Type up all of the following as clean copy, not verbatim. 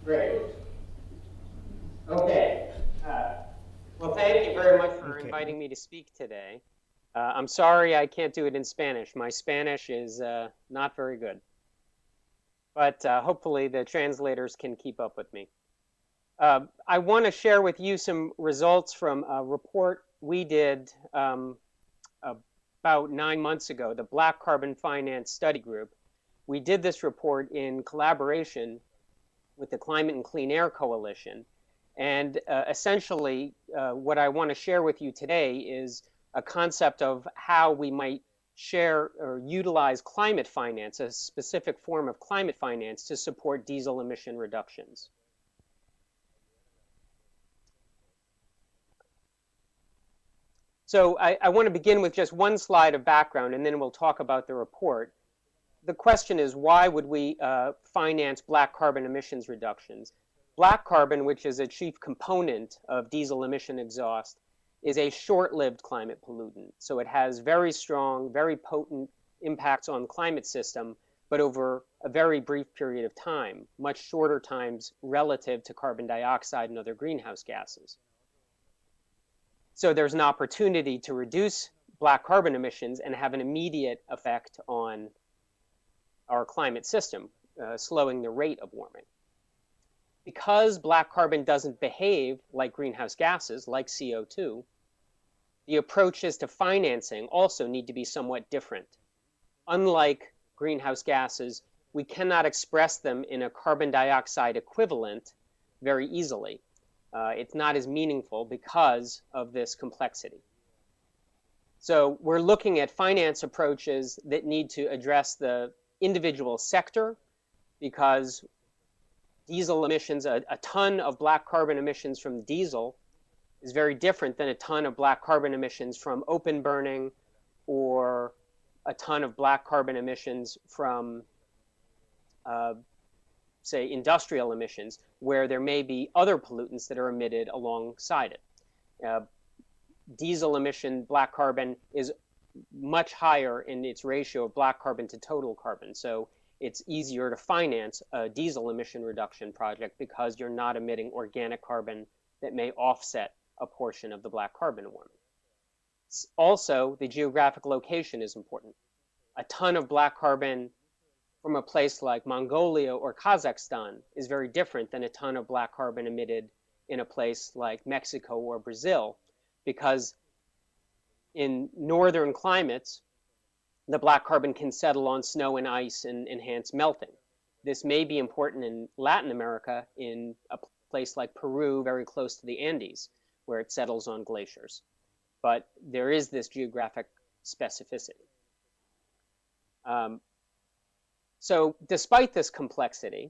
Great. Okay. Well, thank you very much for inviting me to speak today. I'm sorry I can't do it in Spanish. My Spanish is not very good. But hopefully the translators can keep up with me. I want to share with you some results from a report we did about 9 months ago, the Black Carbon Finance Study Group. We did this report in collaboration with the Climate and Clean Air Coalition. And essentially, what I want to share with you today is a concept of how we might share or utilize climate finance, a specific form of climate finance, to support diesel emission reductions. So I want to begin with just one slide of background, and then we'll talk about the report. The question is, why would we finance black carbon emissions reductions? Black carbon, which is a chief component of diesel emission exhaust, is a short-lived climate pollutant. So it has very strong, very potent impacts on the climate system, but over a very brief period of time, much shorter times relative to carbon dioxide and other greenhouse gases. So there's an opportunity to reduce black carbon emissions and have an immediate effect on our climate system, slowing the rate of warming. Because black carbon doesn't behave like greenhouse gases, like CO2, the approaches to financing also need to be somewhat different. Unlike greenhouse gases, we cannot express them in a carbon dioxide equivalent very easily. It's not as meaningful because of this complexity. So we're looking at finance approaches that need to address the individual sector, because diesel emissions, a ton of black carbon emissions from diesel is very different than a ton of black carbon emissions from open burning, or a ton of black carbon emissions from, say, industrial emissions, where there may be other pollutants that are emitted alongside it. Diesel emission black carbon is much higher in its ratio of black carbon to total carbon. So it's easier to finance a diesel emission reduction project because you're not emitting organic carbon that may offset a portion of the black carbon warming. Also, the geographic location is important. A ton of black carbon from a place like Mongolia or Kazakhstan is very different than a ton of black carbon emitted in a place like Mexico or Brazil, because in northern climates, the black carbon can settle on snow and ice and enhance melting. This may be important in Latin America, in a place like Peru, very close to the Andes, where it settles on glaciers. But there is this geographic specificity. So despite this complexity,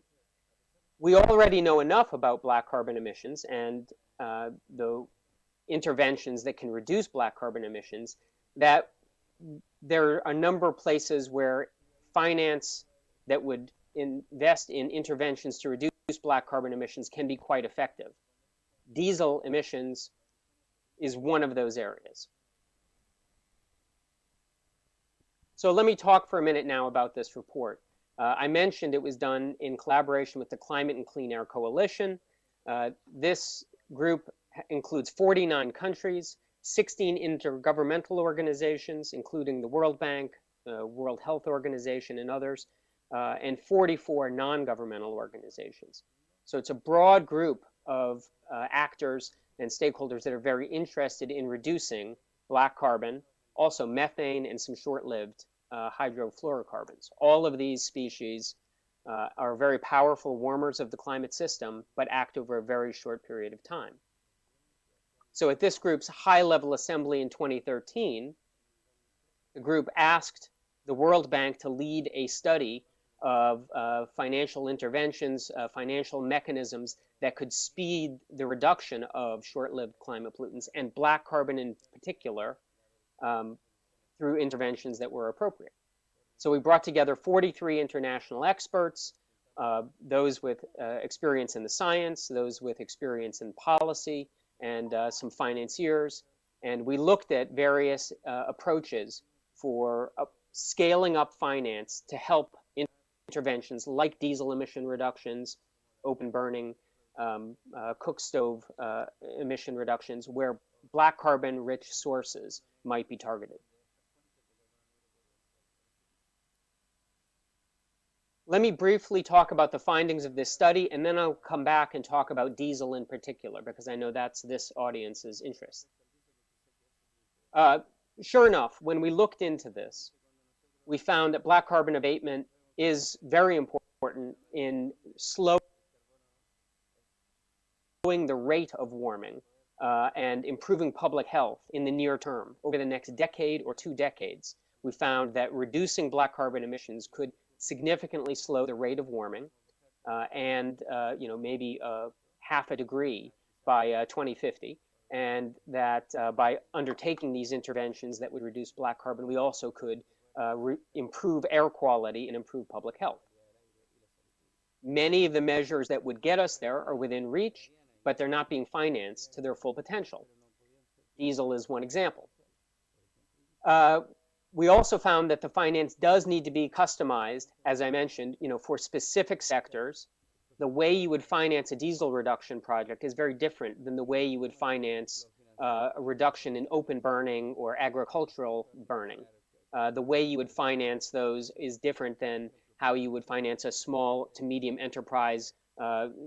we already know enough about black carbon emissions and the interventions that can reduce black carbon emissions that there are a number of places where finance that would invest in interventions to reduce black carbon emissions can be quite effective. Diesel emissions is one of those areas. So let me talk for a minute now about this report. I mentioned it was done in collaboration with the Climate and Clean Air Coalition. This group includes 49 countries, 16 intergovernmental organizations, including the World Bank, World Health Organization, and others, and 44 non-governmental organizations. So it's a broad group of actors and stakeholders that are very interested in reducing black carbon, also methane, and some short-lived hydrofluorocarbons. All of these species are very powerful warmers of the climate system, but act over a very short period of time. So at this group's high-level assembly in 2013, the group asked the World Bank to lead a study of financial interventions, financial mechanisms that could speed the reduction of short-lived climate pollutants, and black carbon in particular, through interventions that were appropriate. So we brought together 43 international experts, those with experience in the science, those with experience in policy, and some financiers. And we looked at various approaches for scaling up finance to help interventions like diesel emission reductions open burning, cook stove emission reductions, where black carbon rich sources might be targeted. Let me briefly talk about the findings of this study, and then I'll come back and talk about diesel in particular, because I know that's this audience's interest. Sure enough, when we looked into this, we found that black carbon abatement is very important in slowing the rate of warming and improving public health in the near term. Over the next decade or 2 decades, we found that reducing black carbon emissions could significantly slow the rate of warming and maybe half a degree by 2050. And that by undertaking these interventions that would reduce black carbon, we also could improve air quality and improve public health. Many of the measures that would get us there are within reach, but they're not being financed to their full potential. Diesel is one example. We also found that the finance does need to be customized, as I mentioned, for specific sectors. The way you would finance a diesel reduction project is very different than the way you would finance a reduction in open burning or agricultural burning. The way you would finance those is different than how you would finance a small to medium enterprise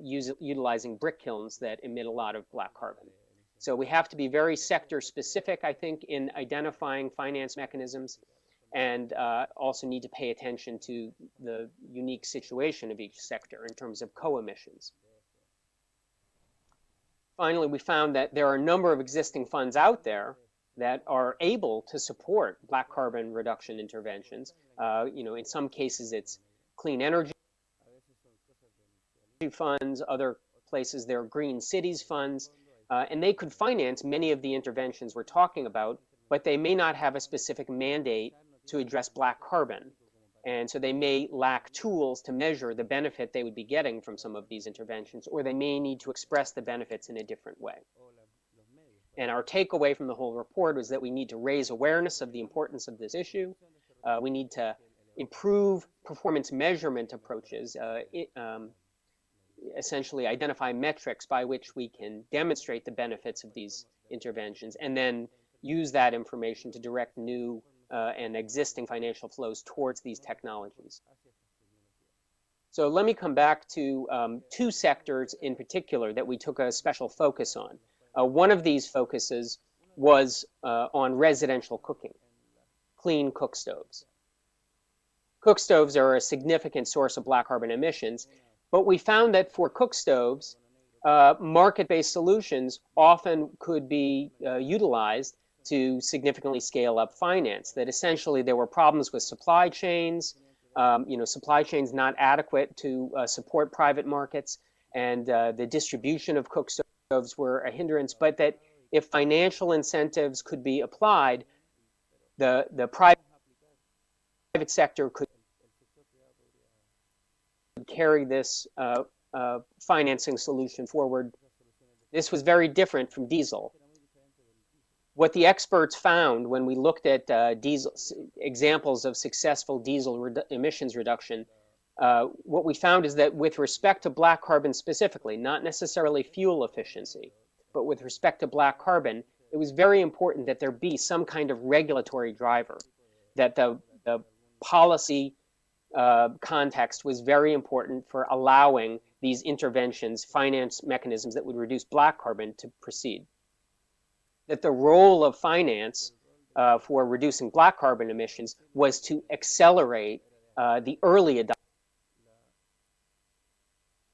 utilizing brick kilns that emit a lot of black carbon. So we have to be very sector specific, I think, in identifying finance mechanisms, and also need to pay attention to the unique situation of each sector in terms of co-emissions. Finally, we found that there are a number of existing funds out there that are able to support black carbon reduction interventions. In some cases, it's clean energy funds, other places there are green cities funds, and they could finance many of the interventions we're talking about, but they may not have a specific mandate to address black carbon. And so they may lack tools to measure the benefit they would be getting from some of these interventions, or they may need to express the benefits in a different way. And our takeaway from the whole report was that we need to raise awareness of the importance of this issue. We need to improve performance measurement approaches, essentially identify metrics by which we can demonstrate the benefits of these interventions, and then use that information to direct new and existing financial flows towards these technologies. So let me come back to 2 sectors in particular that we took a special focus on. One of these focuses was on residential cooking, clean cook stoves. Cook stoves are a significant source of black carbon emissions, but we found that for cook stoves, market-based solutions often could be utilized to significantly scale up finance, that essentially there were problems with supply chains, supply chains not adequate to support private markets, and the distribution of cook stoves were a hindrance, but that if financial incentives could be applied, the private sector could carry this financing solution forward. This was very different from diesel. What the experts found when we looked at diesel examples of successful diesel emissions reduction, what we found is that with respect to black carbon specifically, not necessarily fuel efficiency, but with respect to black carbon, it was very important that there be some kind of regulatory driver, that the policy context was very important for allowing these interventions, finance mechanisms that would reduce black carbon to proceed. That the role of finance for reducing black carbon emissions was to accelerate the early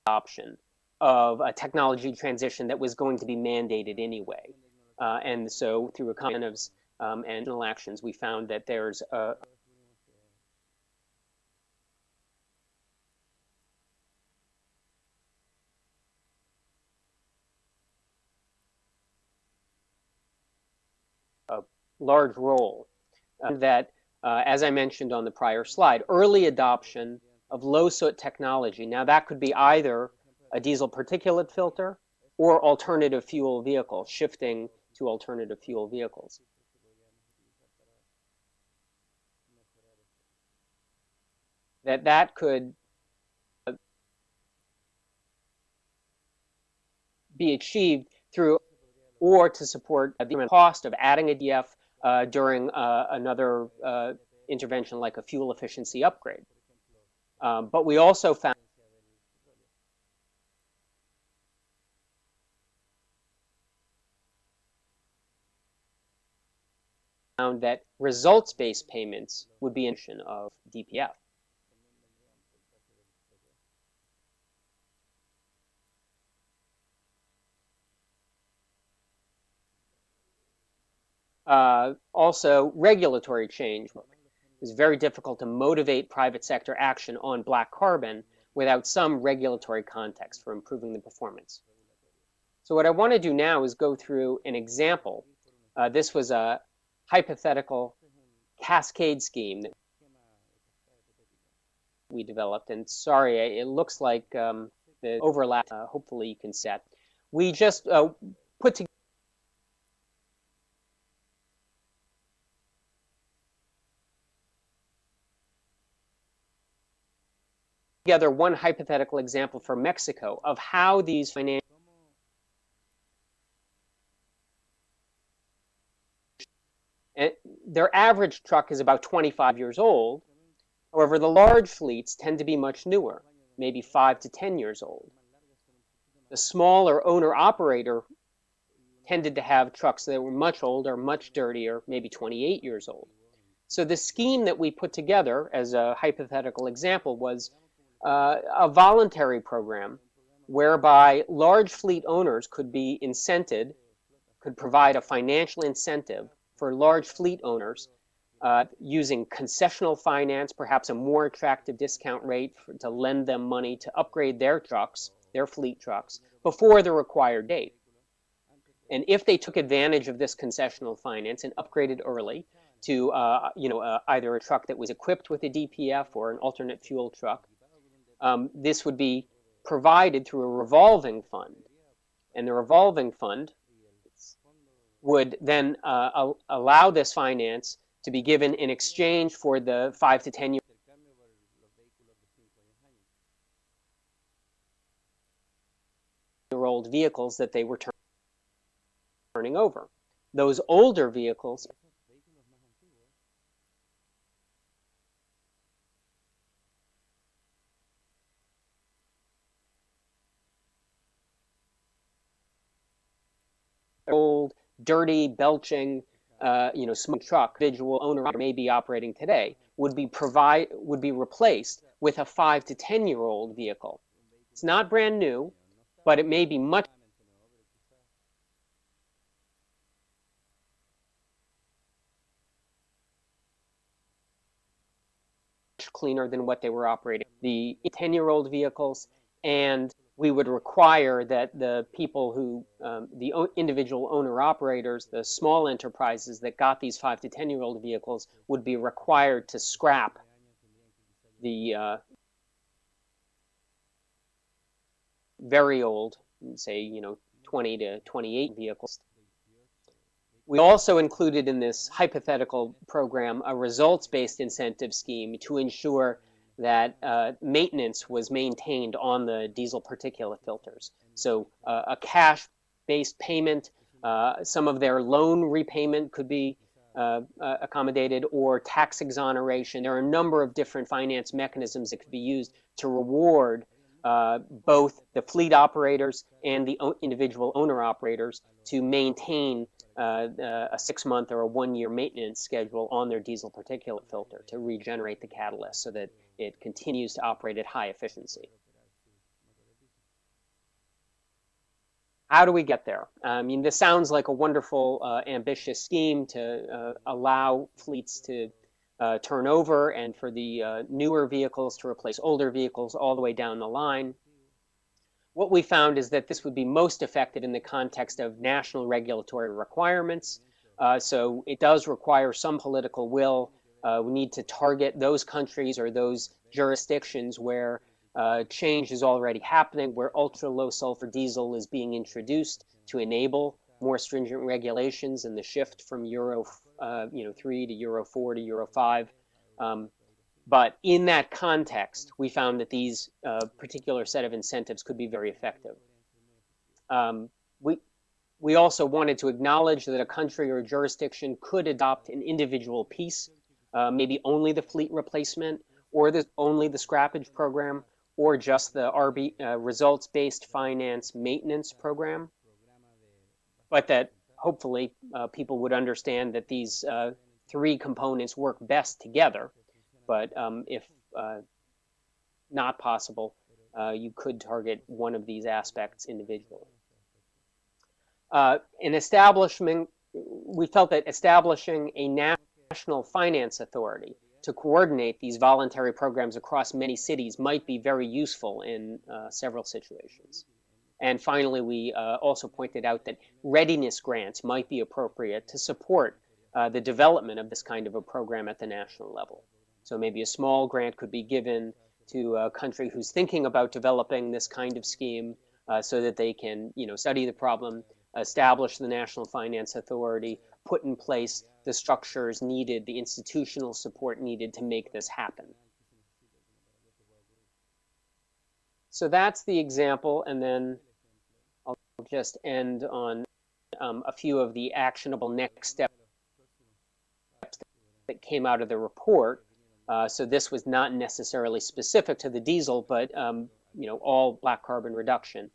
adoption of a technology transition that was going to be mandated anyway. And so through incentives and actions, we found that there's a large role. That, as I mentioned on the prior slide, early adoption of low soot technology. Now that could be either a diesel particulate filter or alternative fuel vehicles, shifting to alternative fuel vehicles. That could be achieved through or to support the cost of adding a DF during another intervention like a fuel efficiency upgrade. But we also found that results-based payments would be an option of DPF. Also, regulatory change. It's very difficult to motivate private sector action on black carbon without some regulatory context for improving the performance. So what I want to do now is go through an example. This was a hypothetical cascade scheme that we developed. And sorry, it looks like the overlap, hopefully you can set. We just put together one hypothetical example for Mexico of how these financial their average truck is about 25 years old. However, the large fleets tend to be much newer, maybe 5 to 10 years old. The smaller owner-operator tended to have trucks that were much older, much dirtier, maybe 28 years old. So the scheme that we put together as a hypothetical example was a voluntary program whereby large fleet owners could be incented, could provide a financial incentive for large fleet owners using concessional finance, perhaps a more attractive discount rate to lend them money to upgrade their trucks, their fleet trucks, before the required date. And if they took advantage of this concessional finance and upgraded early to either a truck that was equipped with a DPF or an alternate fuel truck, this would be provided through a revolving fund. And the revolving fund would then allow this finance to be given in exchange for the 5 to 10 year old vehicles that they were turning over. Those older vehicles old, dirty, belching, smoke truck, individual owner may be operating today would be replaced with a 5 to 10 year old vehicle. It's not brand new, but it may be much cleaner than what they were operating. The 10-year-old vehicles, and we would require that the people who, the individual owner-operators, the small enterprises that got these 5 to 10-year-old vehicles would be required to scrap the very old, say, 20 to 28 vehicles. We also included in this hypothetical program a results-based incentive scheme to ensure that maintenance was maintained on the diesel particulate filters. So a cash-based payment, some of their loan repayment could be accommodated, or tax exoneration. There are a number of different finance mechanisms that could be used to reward both the fleet operators and the individual owner-operators to maintain a 6-month or a 1-year maintenance schedule on their diesel particulate filter to regenerate the catalyst so that it continues to operate at high efficiency. How do we get there? I mean, this sounds like a wonderful, ambitious scheme to allow fleets to turn over and for the newer vehicles to replace older vehicles all the way down the line. What we found is that this would be most effective in the context of national regulatory requirements. So it does require some political will. We need to target those countries or those jurisdictions where change is already happening, where ultra-low sulfur diesel is being introduced to enable more stringent regulations and the shift from Euro 3 to Euro 4 to Euro 5. But in that context, we found that these particular set of incentives could be very effective. We also wanted to acknowledge that a country or jurisdiction could adopt an individual piece, maybe only the fleet replacement, or only the scrappage program, or just the results-based finance maintenance program. But that hopefully people would understand that these three components work best together. But if not possible, you could target one of these aspects individually. We felt that establishing a national finance authority to coordinate these voluntary programs across many cities might be very useful in several situations. And finally, we also pointed out that readiness grants might be appropriate to support the development of this kind of a program at the national level. So maybe a small grant could be given to a country who's thinking about developing this kind of scheme so that they can, study the problem, establish the National Finance Authority, put in place the structures needed, the institutional support needed to make this happen. So that's the example, and then I'll just end on a few of the actionable next steps that came out of the report. So this was not necessarily specific to the diesel, but all black carbon reduction.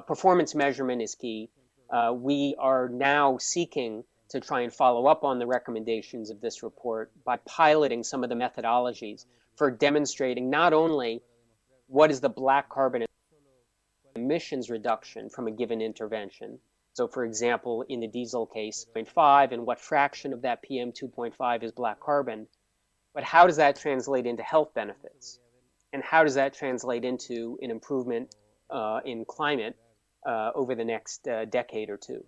Performance measurement is key. We are now seeking to try and follow up on the recommendations of this report by piloting some of the methodologies for demonstrating not only what is the black carbon emissions reduction from a given intervention. So for example, in the diesel case, 0.5, and what fraction of that PM 2.5 is black carbon, but how does that translate into health benefits? And how does that translate into an improvement in climate over the next decade or two?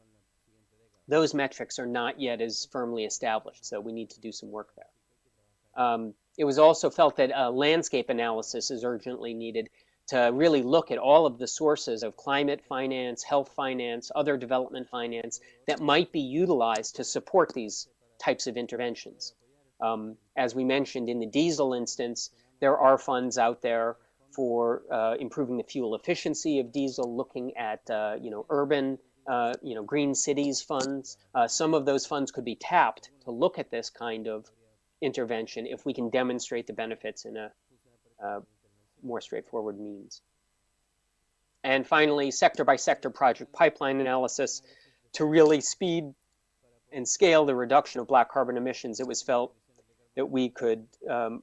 Those metrics are not yet as firmly established, so we need to do some work there. It was also felt that landscape analysis is urgently needed to really look at all of the sources of climate finance, health finance, other development finance that might be utilized to support these types of interventions. As we mentioned in the diesel instance, there are funds out there for improving the fuel efficiency of diesel, looking at urban, green cities funds. Some of those funds could be tapped to look at this kind of intervention if we can demonstrate the benefits in a more straightforward means. And finally, sector by sector project pipeline analysis to really speed and scale the reduction of black carbon emissions. It was felt that we could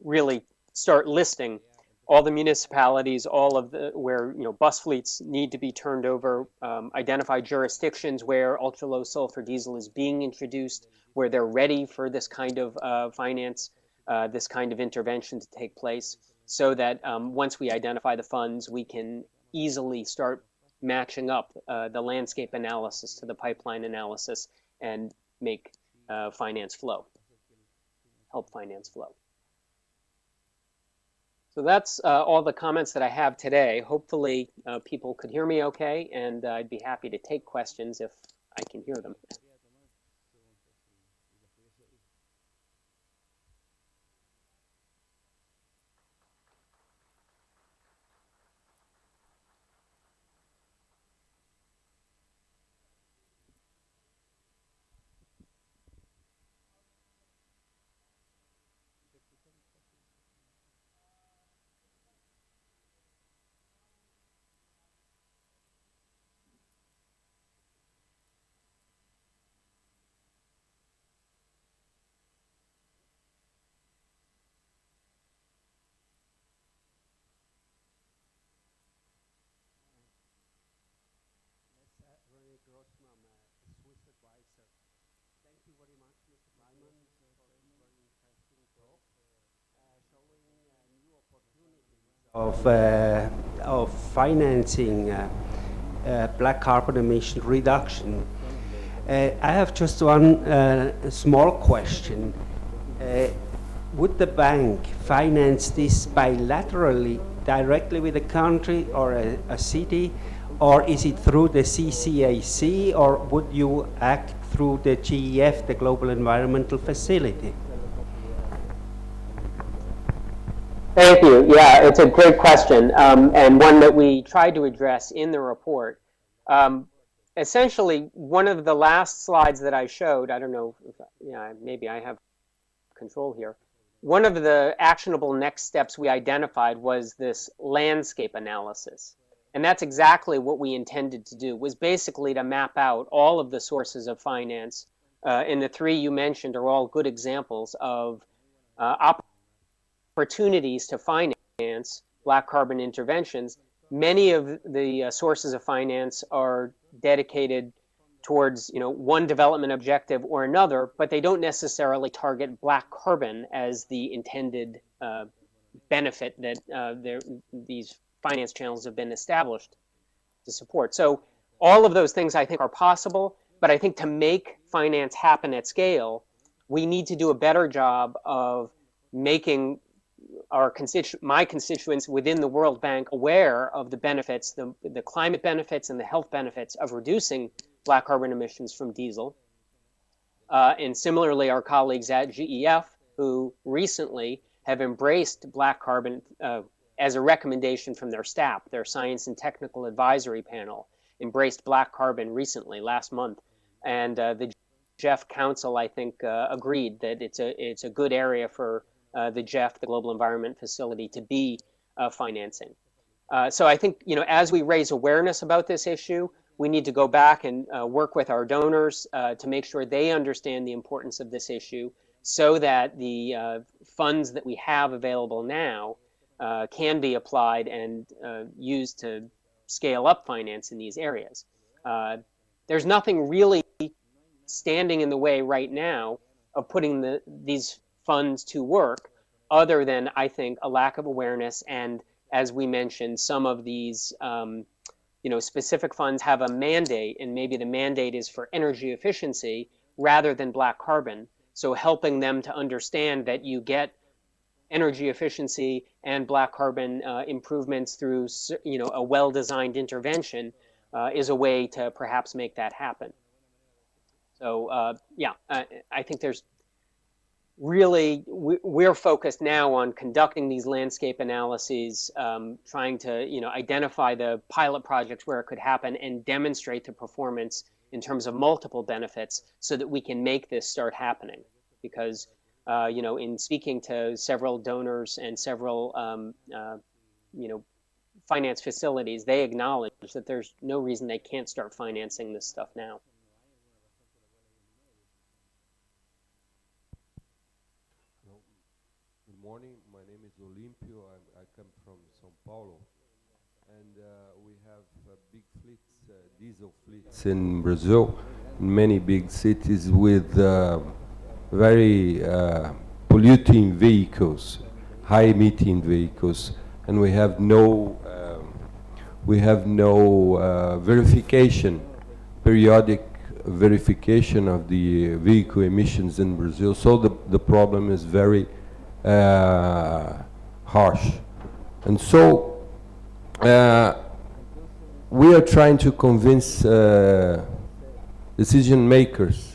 really start listing all the municipalities, all of the where bus fleets need to be turned over, identify jurisdictions where ultra-low sulfur diesel is being introduced, where they're ready for this kind of finance, this kind of intervention to take place, so that once we identify the funds, we can easily start matching up the landscape analysis to the pipeline analysis and make finance flow, help finance flow. So that's all the comments that I have today. Hopefully people could hear me okay, and I'd be happy to take questions if I can hear them. Swiss advisor. Thank you very much, Mr. Kleiman, for this very interesting talk, showing new opportunities of financing black carbon emission reduction. I have just one small question. Would the bank finance this bilaterally, directly with a country or a city? Or is it through the CCAC, or would you act through the GEF, the Global Environmental Facility? Thank you. Yeah, it's a great question, and one that we tried to address in the report. Essentially, one of the last slides that I showed, I don't know, if, yeah, maybe I have control here. One of the actionable next steps we identified was this landscape analysis. And that's exactly what we intended to do, was basically to map out all of the sources of finance. And the three you mentioned are all good examples of opportunities to finance black carbon interventions. Many of the sources of finance are dedicated towards one development objective or another, but they don't necessarily target black carbon as the intended benefit that these finance channels have been established to support. So all of those things I think are possible, but I think to make finance happen at scale, we need to do a better job of making my constituents within the World Bank aware of the benefits, the climate benefits and the health benefits of reducing black carbon emissions from diesel. And similarly, our colleagues at GEF, who recently have embraced black carbon as a recommendation from their STAP, their Science and Technical Advisory Panel, embraced black carbon recently, last month. And the GEF Council, I think, agreed that it's a good area for the GEF, the Global Environment Facility, to be financing. So I think, as we raise awareness about this issue, we need to go back and work with our donors to make sure they understand the importance of this issue so that the funds that we have available now can be applied and used to scale up finance in these areas. There's nothing really standing in the way right now of putting these funds to work other than, I think, a lack of awareness. And as we mentioned, some of these specific funds have a mandate, and maybe the mandate is for energy efficiency rather than black carbon. So helping them to understand that you get energy efficiency and black carbon improvements through a well-designed intervention is a way to perhaps make that happen. So yeah, I think there's really, we're focused now on conducting these landscape analyses, trying to identify the pilot projects where it could happen and demonstrate the performance in terms of multiple benefits so that we can make this start happening. Because in speaking to several donors and several finance facilities, they acknowledge that there's no reason they can't start financing this stuff now. Good morning. My name is Olimpio. I come from São Paulo, and we have big fleets, diesel fleets in Brazil, in many big cities with very polluting vehicles, high-emitting vehicles, and we have no verification, periodic verification of the vehicle emissions in Brazil. So the problem is very harsh. And so we are trying to convince decision makers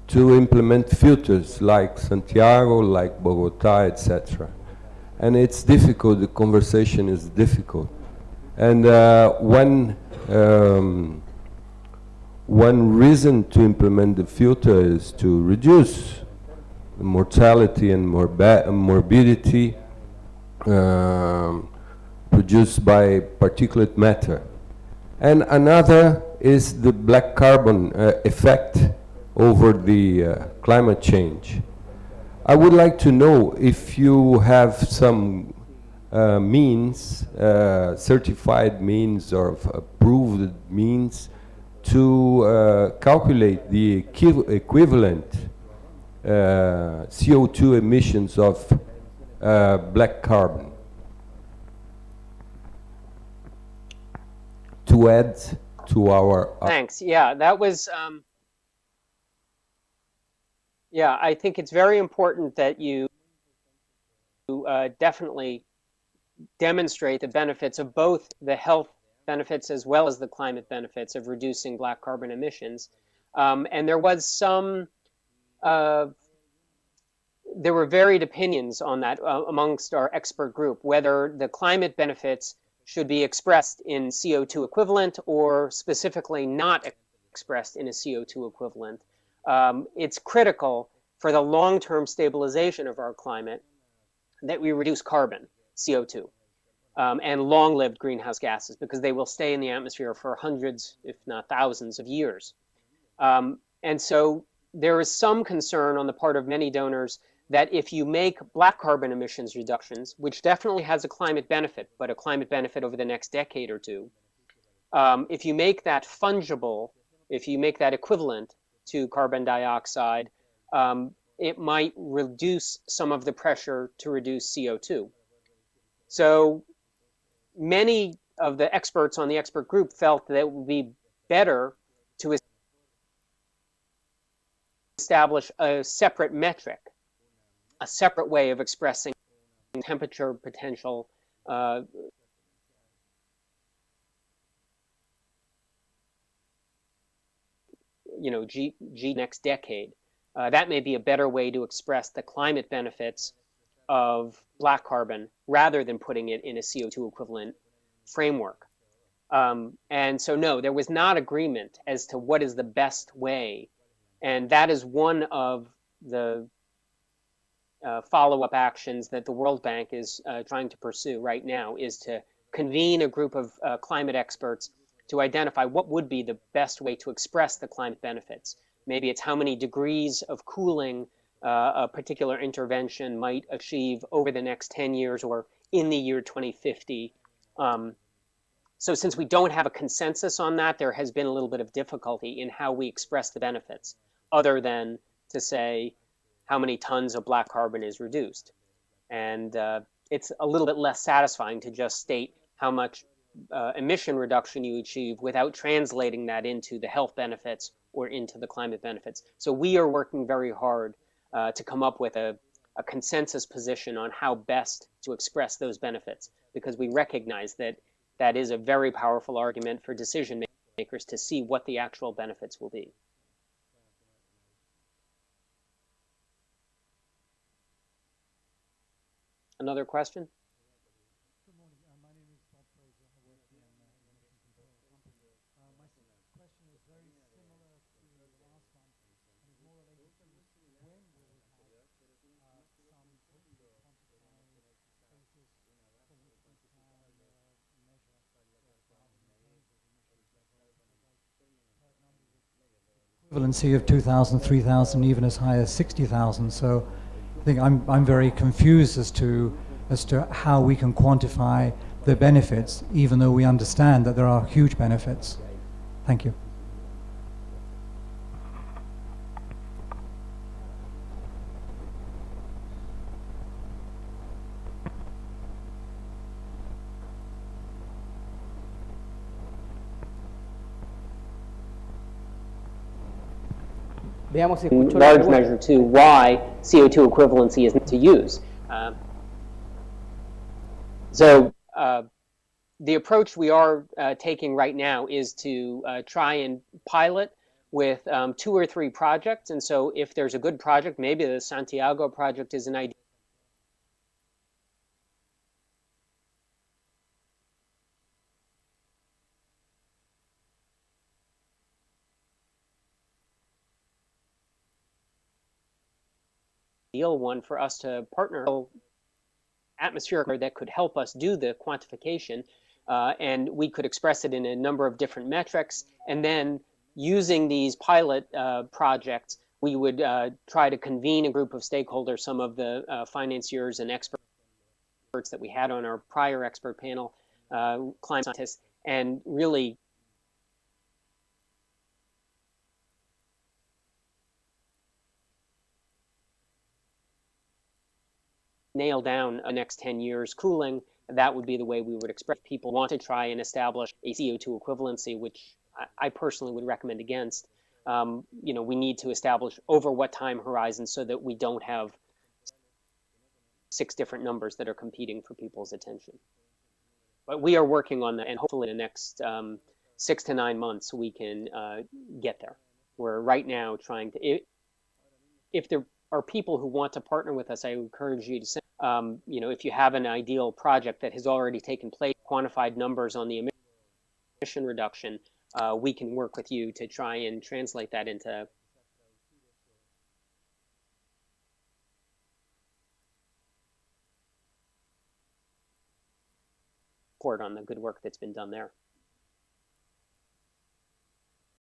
to implement filters like Santiago, like Bogota, etc. And it's difficult, the conversation is difficult. And one reason to implement the filter is to reduce the mortality and morbidity produced by particulate matter. And another is the black carbon effect over the climate change. I would like to know if you have some means, certified means or approved means to calculate the equivalent CO2 emissions of black carbon to add to our... Thanks. Yeah, that was... yeah, I think it's very important that you definitely demonstrate the benefits of both the health benefits as well as the climate benefits of reducing black carbon emissions. And there was some... there were varied opinions on that amongst our expert group, whether the climate benefits should be expressed in CO2 equivalent or specifically not expressed in a CO2 equivalent. It's critical for the long-term stabilization of our climate that we reduce carbon, CO2, and long-lived greenhouse gases, because they will stay in the atmosphere for hundreds, if not thousands of years. And so there is some concern on the part of many donors that if you make black carbon emissions reductions, which definitely has a climate benefit, but a climate benefit over the next decade or two, if you make that fungible, if you make that equivalent to carbon dioxide, it might reduce some of the pressure to reduce CO2. So many of the experts on the expert group felt that it would be better to establish a separate metric, a separate way of expressing temperature potential, G next decade. That may be a better way to express the climate benefits of black carbon rather than putting it in a CO2 equivalent framework. And so no, there was not agreement as to what is the best way. And that is one of the follow-up actions that the World Bank is trying to pursue right now, is to convene a group of climate experts to identify what would be the best way to express the climate benefits. Maybe it's how many degrees of cooling a particular intervention might achieve over the next 10 years or in the year 2050. So since we don't have a consensus on that, there has been a little bit of difficulty in how we express the benefits, other than to say how many tons of black carbon is reduced. And it's a little bit less satisfying to just state how much emission reduction you achieve without translating that into the health benefits or into the climate benefits. So we are working very hard to come up with a consensus position on how best to express those benefits, because we recognize that that is a very powerful argument for decision makers to see what the actual benefits will be. Another question? Good morning. My name is Bob Fraser. I work in an emission control company. My question is very similar to the last one, and is more related to when will we have some hopefully quantified basis for which we can measure the carbon intensity of emissions levels. Because I've heard numbers of equivalency of 2,000, 3,000, even as high as 60,000. So I think I'm very confused as to how we can quantify the benefits, even though we understand that there are huge benefits. Thank you. In large measure to why CO2 equivalency isn't to use. So the approach we are taking right now is to try and pilot with 2 or 3 projects. And so if there's a good project, maybe the Santiago project is an idea. One for us to partner atmospheric that could help us do the quantification, and we could express it in a number of different metrics. And then using these pilot projects, we would try to convene a group of stakeholders, some of the financiers and experts that we had on our prior expert panel, climate scientists, and really nail down the next 10 years cooling. That would be the way we would express. People want to try and establish a CO2 equivalency, which I personally would recommend against. We need to establish over what time horizon so that we don't have 6 different numbers that are competing for people's attention. But we are working on that, and hopefully in the next 6 to 9 months we can get there. We're right now trying to, if there are people who want to partner with us, I encourage you to send, if you have an ideal project that has already taken place quantified numbers on the emission reduction, we can work with you to try and translate that into report on the good work that's been done there.